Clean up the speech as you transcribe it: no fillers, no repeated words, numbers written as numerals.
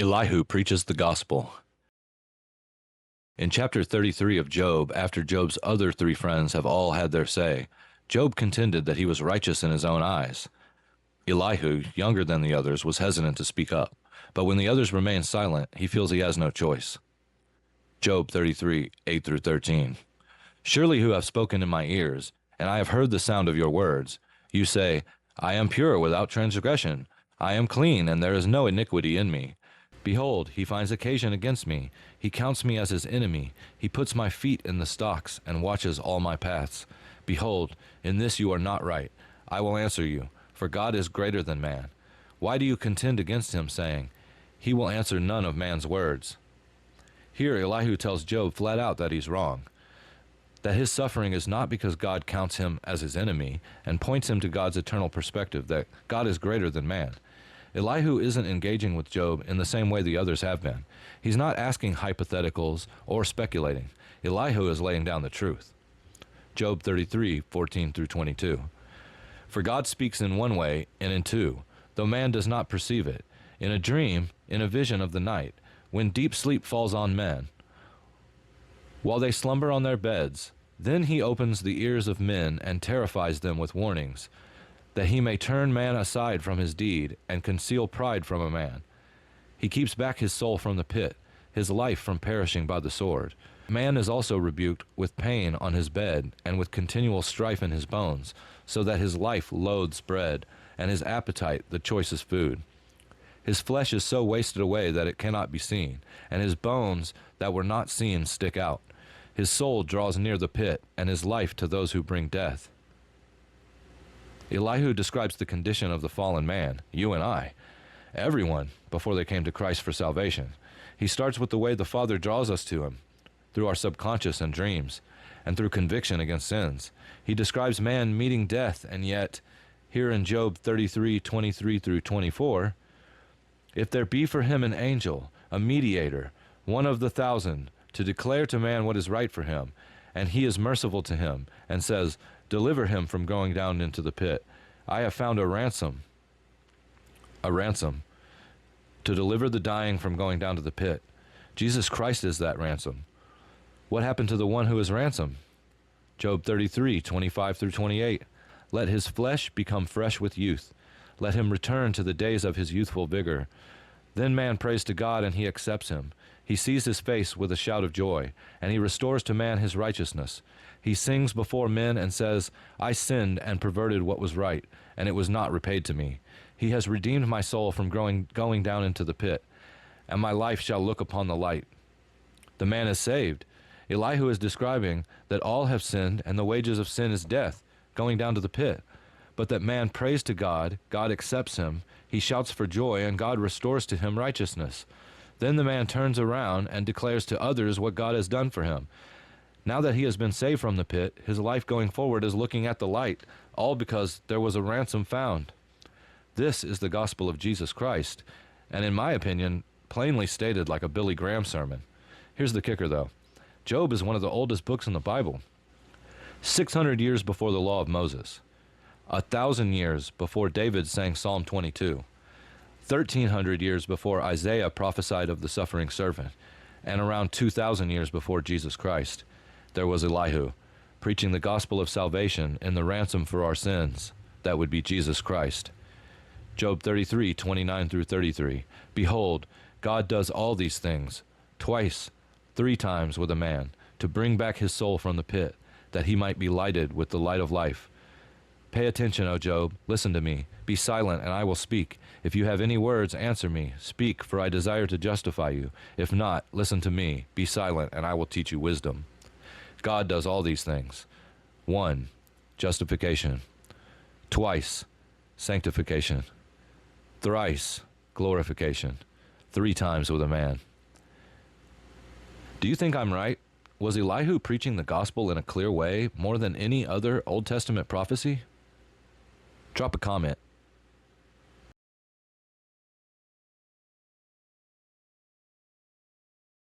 Elihu preaches the gospel. In chapter 33 of Job, after Job's other three friends have all had their say, Job contended that he was righteous in his own eyes. Elihu, younger than the others, was hesitant to speak up, but when the others remain silent, he feels he has no choice. Job 33, 8 through 13. Surely who have spoken in my ears, and I have heard the sound of your words. You say, I am pure without transgression. I am clean, and there is no iniquity in me. Behold, he finds occasion against me. He counts me as his enemy. He puts my feet in the stocks and watches all my paths. Behold, in this you are not right. I will answer you, for God is greater than man. Why do you contend against him, saying, he will answer none of man's words? Here Elihu tells Job flat out that he's wrong, that his suffering is not because God counts him as his enemy, and points him to God's eternal perspective, that God is greater than man. Elihu isn't engaging with Job in the same way the others have been. He's not asking hypotheticals or speculating. Elihu is laying down the truth. Job 33, 14 through 22. For God speaks in one way and in two, though man does not perceive it, in a dream, in a vision of the night, when deep sleep falls on men, while they slumber on their beds. Then he opens the ears of men and terrifies them with warnings, that he may turn man aside from his deed and conceal pride from a man. He keeps back his soul from the pit, his life from perishing by the sword. Man is also rebuked with pain on his bed and with continual strife in his bones, so that his life loathes bread, and his appetite the choicest food. His flesh is so wasted away that it cannot be seen, and his bones that were not seen stick out. His soul draws near the pit, and his life to those who bring death. Elihu describes the condition of the fallen man, you and I, everyone, before they came to Christ for salvation. He starts with the way the Father draws us to him, through our subconscious and dreams, and through conviction against sins. He describes man meeting death, and yet, here in Job 33, 23 through 24, if there be for him an angel, a mediator, one of the 1,000, to declare to man what is right for him, and he is merciful to him, and says, deliver him from going down into the pit. I have found a ransom, to deliver the dying from going down to the pit. Jesus Christ is that ransom. What happened to the one who is ransomed? Job 33, 25 through 28. Let his flesh become fresh with youth. Let him return to the days of his youthful vigor. Then man prays to God, and he accepts him. He sees his face with a shout of joy, and he restores to man his righteousness. He sings before men and says, I sinned and perverted what was right, and it was not repaid to me. He has redeemed my soul from going down into the pit, and my life shall look upon the light. The man is saved. Elihu is describing that all have sinned, and the wages of sin is death, going down to the pit. But that man prays to God, God accepts him, he shouts for joy, and God restores to him righteousness. Then the man turns around and declares to others what God has done for him. Now that he has been saved from the pit, his life going forward is looking at the light, all because there was a ransom found. This is the gospel of Jesus Christ, and in my opinion, plainly stated like a Billy Graham sermon. Here's the kicker, though. Job is one of the oldest books in the Bible. 600 years before the law of Moses. 1,000 years before David sang Psalm 22. 1,300 years before Isaiah prophesied of the suffering servant. And around 2,000 years before Jesus Christ, there was Elihu, preaching the gospel of salvation in the ransom for our sins. That would be Jesus Christ. Job 33, 29 through 33. Behold, God does all these things, twice, 3 times with a man, to bring back his soul from the pit, that he might be lighted with the light of life. Pay attention, O Job, listen to me. Be silent, and I will speak. If you have any words, answer me. Speak, for I desire to justify you. If not, listen to me. Be silent, and I will teach you wisdom. God does all these things. 1, justification. Twice, sanctification. Thrice, glorification. 3 times with a man. Do you think I'm right? Was Elihu preaching the gospel in a clear way more than any other Old Testament prophecy? Drop a comment.